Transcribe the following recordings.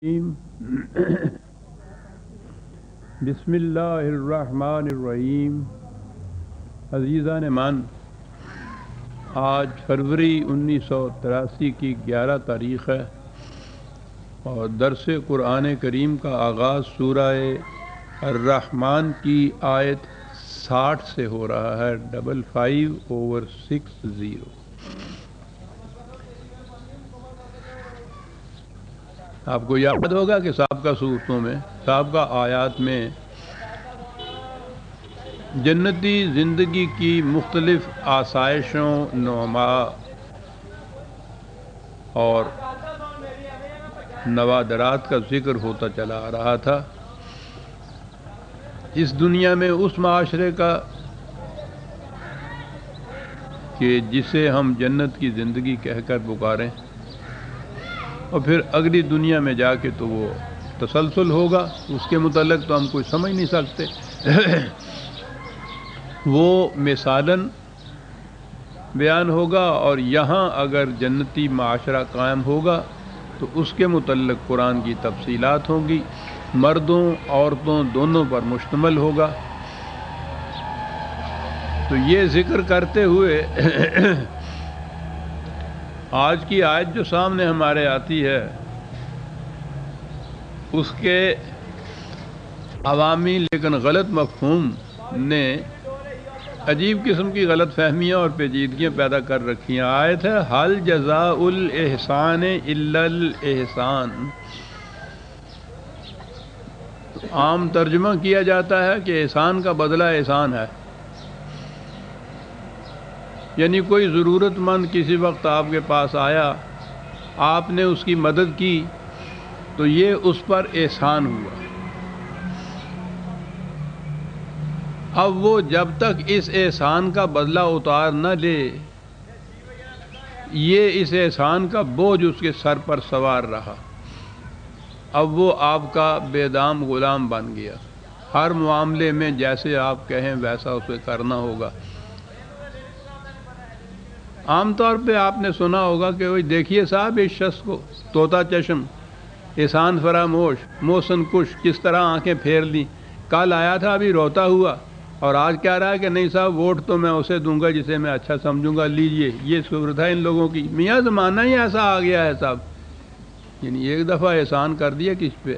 بسم اللہ الرحمن الرحیم۔ عزیزان مان، آج فروری 1983 کی 11 تاریخ ہے اور درس قرآن کریم کا آغاز سورہ الرحمن کی آیت 60 سے ہو رہا ہے، 55/60۔ آپ کو یاد ہوگا کہ سابقہ صورتوں میں، سابقہ آیات میں جنتی زندگی کی مختلف آسائشوں، نعما اور نوادرات کا ذکر ہوتا چلا آ رہا تھا۔ اس دنیا میں اس معاشرے کا کہ جسے ہم جنت کی زندگی کہہ کر پکاریں، اور پھر اگلی دنیا میں جا کے تو وہ تسلسل ہوگا، اس کے متعلق تو ہم کوئی سمجھ نہیں سکتے۔ وہ مثالاً بیان ہوگا، اور یہاں اگر جنتی معاشرہ قائم ہوگا تو اس کے متعلق قرآن کی تفصیلات ہوں گی، مردوں عورتوں دونوں پر مشتمل ہوگا۔ تو یہ ذکر کرتے ہوئے آج کی آیت جو سامنے ہمارے آتی ہے، اس کے عوامی لیکن غلط مفہوم نے عجیب قسم کی غلط فہمیاں اور پیچیدگیاں پیدا کر رکھی ہیں۔ آیت ہے حل جزاء الاحسان الا الاحسان۔ عام ترجمہ کیا جاتا ہے کہ احسان کا بدلہ احسان ہے، یعنی کوئی ضرورت مند کسی وقت آپ کے پاس آیا، آپ نے اس کی مدد کی تو یہ اس پر احسان ہوا۔ اب وہ جب تک اس احسان کا بدلہ اتار نہ لے، یہ اس احسان کا بوجھ اس کے سر پر سوار رہا۔ اب وہ آپ کا بے دام غلام بن گیا، ہر معاملے میں جیسے آپ کہیں ویسا اسے کرنا ہوگا۔ عام طور پہ آپ نے سنا ہوگا کہ وہ دیکھیے صاحب اس شخص کو، طوطا چشم، احسان فراموش، محسن کش، کس طرح آنکھیں پھیر لی، کل آیا تھا ابھی روتا ہوا، اور آج کہہ رہا ہے کہ نہیں صاحب ووٹ تو میں اسے دوں گا جسے میں اچھا سمجھوں گا، لیجئے۔ یہ صورت ہے ان لوگوں کی۔ میاں زمانہ ہی ایسا آ گیا ہے صاحب، یعنی ایک دفعہ احسان کر دیا کس پہ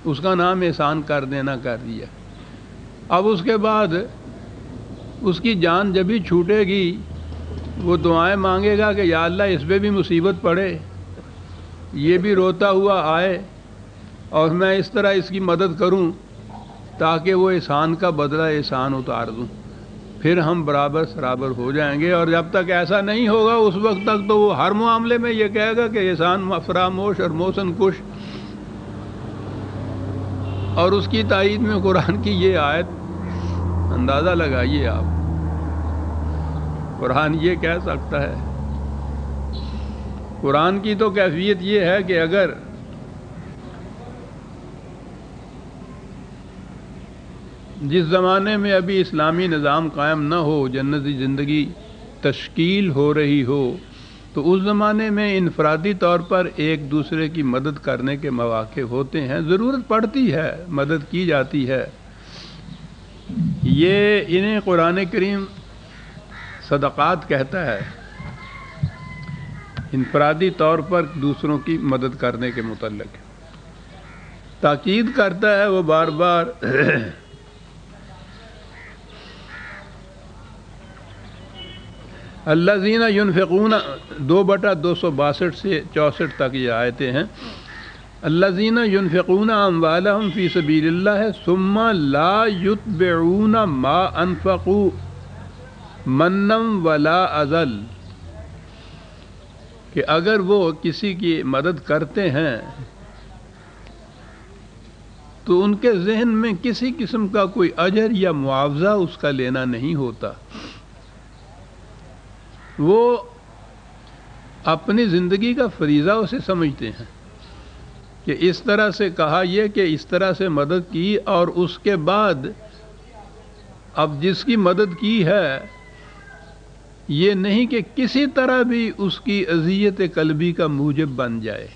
اس کا نام احسان کر دینا کر دیا۔ اب اس کے بعد اس کی جان جب ہی چھوٹے گی، وہ دعائیں مانگے گا کہ یا اللہ اس پہ بھی مصیبت پڑے، یہ بھی روتا ہوا آئے، اور میں اس طرح اس کی مدد کروں تاکہ وہ احسان کا بدلہ احسان اتار دوں، پھر ہم برابر سرابر ہو جائیں گے۔ اور جب تک ایسا نہیں ہوگا اس وقت تک تو وہ ہر معاملے میں یہ کہے گا کہ احسان فراموش اور محسن کش۔ اور اس کی تائید میں قرآن کی یہ آیت، اندازہ لگائیے آپ، قرآن یہ کہہ سکتا ہے۔ قرآن کی تو کیفیت یہ ہے کہ اگر جس زمانے میں ابھی اسلامی نظام قائم نہ ہو، جنتی زندگی تشکیل ہو رہی ہو، تو اس زمانے میں انفرادی طور پر ایک دوسرے کی مدد کرنے کے مواقع ہوتے ہیں، ضرورت پڑتی ہے، مدد کی جاتی ہے۔ یہ انہیں قرآن کریم صدقات کہتا ہے، انفرادی طور پر دوسروں کی مدد کرنے کے متعلق تاکید کرتا ہے وہ بار بار۔ الذین ینفقون 2/262 سے 64 تک یہ آیتیں ہیں۔ الذین ینفقون اموالہم فی سبیل اللہ ثم لا یتبعون ما انفقوا منا ولا اذل، کہ اگر وہ کسی کی مدد کرتے ہیں تو ان کے ذہن میں کسی قسم کا کوئی اجر یا معاوضہ اس کا لینا نہیں ہوتا، وہ اپنی زندگی کا فریضہ اسے سمجھتے ہیں کہ اس طرح سے کہا یہ کہ اس طرح سے مدد کی، اور اس کے بعد اب جس کی مدد کی ہے یہ نہیں کہ کسی طرح بھی اس کی اذیت قلبی کا موجب بن جائے،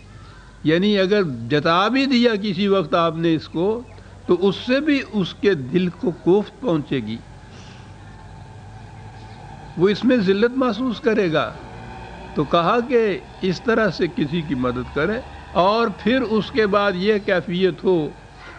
یعنی اگر جتا بھی دیا کسی وقت آپ نے اس کو تو اس سے بھی اس کے دل کو کوفت پہنچے گی، وہ اس میں ذلت محسوس کرے گا۔ تو کہا کہ اس طرح سے کسی کی مدد کرے، اور پھر اس کے بعد یہ کیفیت ہو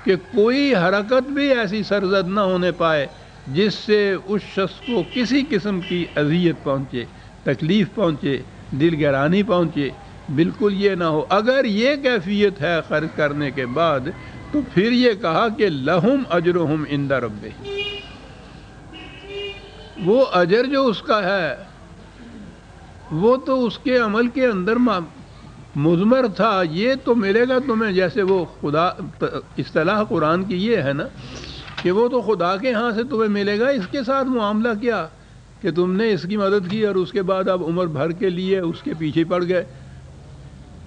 کہ کوئی حرکت بھی ایسی سرزد نہ ہونے پائے جس سے اس شخص کو کسی قسم کی اذیت پہنچے، تکلیف پہنچے، دل گرانی پہنچے، بالکل یہ نہ ہو۔ اگر یہ کیفیت ہے خرچ کرنے کے بعد تو پھر یہ کہا کہ لہم اجرہم عند ربہم، وہ اجر جو اس کا ہے وہ تو اس کے عمل کے اندر مضمر تھا، یہ تو ملے گا تمہیں۔ جیسے وہ خدا، اصطلاح قرآن کی یہ ہے نا کہ وہ تو خدا کے ہاں سے تمہیں ملے گا، اس کے ساتھ معاملہ کیا کہ تم نے اس کی مدد کی اور اس کے بعد اب عمر بھر کے لیے اس کے پیچھے پڑ گئے۔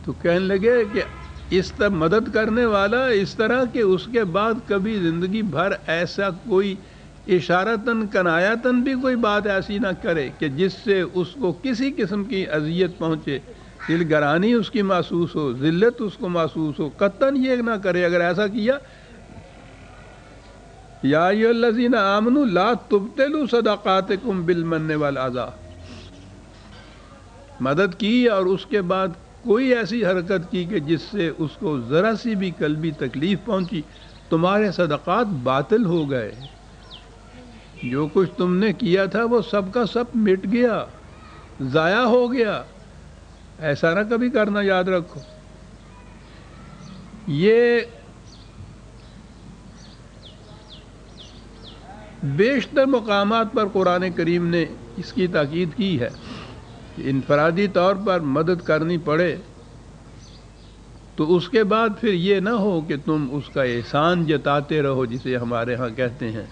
تو کہنے لگے کہ اس طرح مدد کرنے والا اس طرح کہ اس کے بعد کبھی زندگی بھر ایسا کوئی اشارتاً کنایتاً بھی کوئی بات ایسی نہ کرے کہ جس سے اس کو کسی قسم کی اذیت پہنچے، دل گرانی اس کی محسوس ہو، ذلت اس کو محسوس ہو، قطعاً یہ نہ کرے۔ اگر ایسا کیا، یا ایھا الذین آمنوا لا تبطلوا صدقاتکم بالمن والعذی، مدد کی اور اس کے بعد کوئی ایسی حرکت کی کہ جس سے اس کو ذرا سی بھی قلبی تکلیف پہنچی، تمہارے صدقات باطل ہو گئے، جو کچھ تم نے کیا تھا وہ سب کا سب مٹ گیا، ضائع ہو گیا۔ ایسا نہ کبھی کرنا، یاد رکھو۔ یہ بیشتر مقامات پر قرآن کریم نے اس کی تاکید کی ہے کہ انفرادی طور پر مدد کرنی پڑے تو اس کے بعد پھر یہ نہ ہو کہ تم اس کا احسان جتاتے رہو، جسے ہمارے ہاں کہتے ہیں،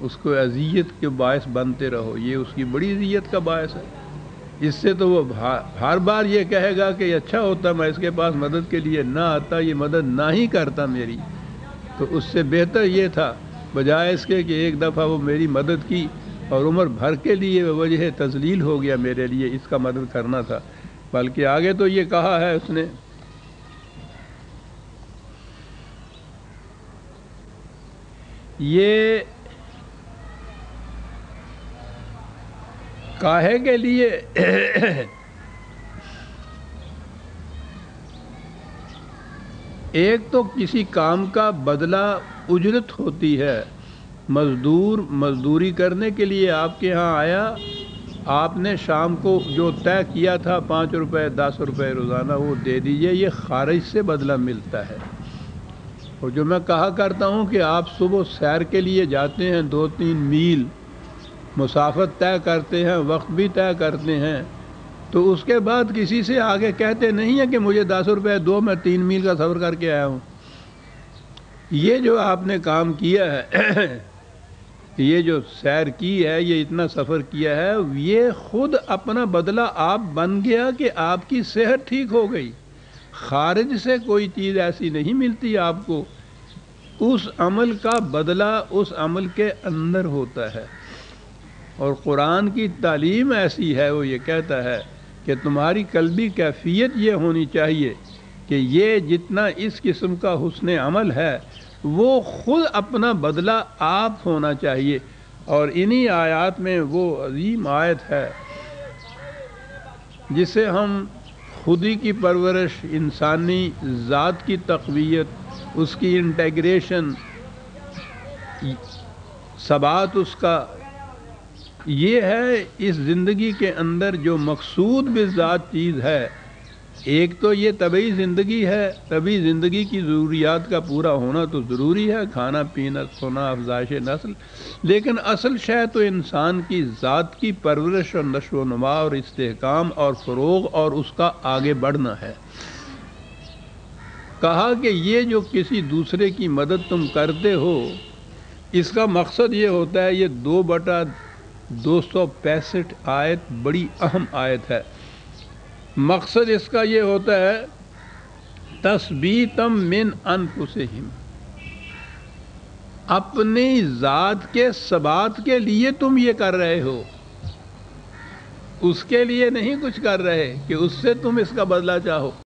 اس کو اذیت کے باعث بنتے رہو، یہ اس کی بڑی اذیت کا باعث ہے۔ اس سے تو وہ ہر بار یہ کہے گا کہ اچھا ہوتا میں اس کے پاس مدد کے لیے نہ آتا، یہ مدد نہ ہی کرتا میری، تو اس سے بہتر یہ تھا بجائے اس کے کہ ایک دفعہ وہ میری مدد کی اور عمر بھر کے لیے وجہ تذلیل ہو گیا میرے لیے، اس کا مدد کرنا تھا۔ بلکہ آگے تو یہ کہا ہے اس نے یہ کاہے کے لیے ایک تو کسی کام کا بدلہ اجرت ہوتی ہے، مزدور مزدوری کرنے کے لیے آپ کے ہاں آیا، آپ نے شام کو جو طے کیا تھا 5 روپے 10 روپے روزانہ وہ دے دیجئے، یہ خارج سے بدلہ ملتا ہے۔ اور جو میں کہا کرتا ہوں کہ آپ صبح سیر کے لیے جاتے ہیں 2-3 میل مسافت طے کرتے ہیں، وقت بھی طے کرتے ہیں، تو اس کے بعد کسی سے آگے کہتے نہیں ہیں کہ مجھے 10 روپے دو، میں 3 میل کا سفر کر کے آیا ہوں۔ یہ جو آپ نے کام کیا ہے، یہ جو سیر کی ہے، یہ اتنا سفر کیا ہے، یہ خود اپنا بدلہ آپ بن گیا کہ آپ کی صحت ٹھیک ہو گئی۔ خارج سے کوئی چیز ایسی نہیں ملتی آپ کو، اس عمل کا بدلہ اس عمل کے اندر ہوتا ہے۔ اور قرآن کی تعلیم ایسی ہے، وہ یہ کہتا ہے کہ تمہاری قلبی کیفیت یہ ہونی چاہیے کہ یہ جتنا اس قسم کا حسن عمل ہے وہ خود اپنا بدلہ آپ ہونا چاہیے۔ اور انہی آیات میں وہ عظیم آیت ہے جسے ہم خودی کی پرورش، انسانی ذات کی تقویت، اس کی انٹیگریشن، ثبات اس کا، یہ ہے اس زندگی کے اندر جو مقصود بذات چیز ہے۔ ایک تو یہ طبعی زندگی ہے، طبعی زندگی کی ضروریات کا پورا ہونا تو ضروری ہے، کھانا پینا سونا افزائش نسل، لیکن اصل شے تو انسان کی ذات کی پرورش اور نشو و نما اور استحکام اور فروغ اور اس کا آگے بڑھنا ہے۔ کہا کہ یہ جو کسی دوسرے کی مدد تم کرتے ہو، اس کا مقصد یہ ہوتا ہے، یہ 2/265 آیت بڑی اہم آیت ہے۔ مقصد اس کا یہ ہوتا ہے تثبیتم من انفسہم، اپنی ذات کے ثبات کے لیے تم یہ کر رہے ہو، اس کے لیے نہیں کچھ کر رہے کہ اس سے تم اس کا بدلہ چاہو۔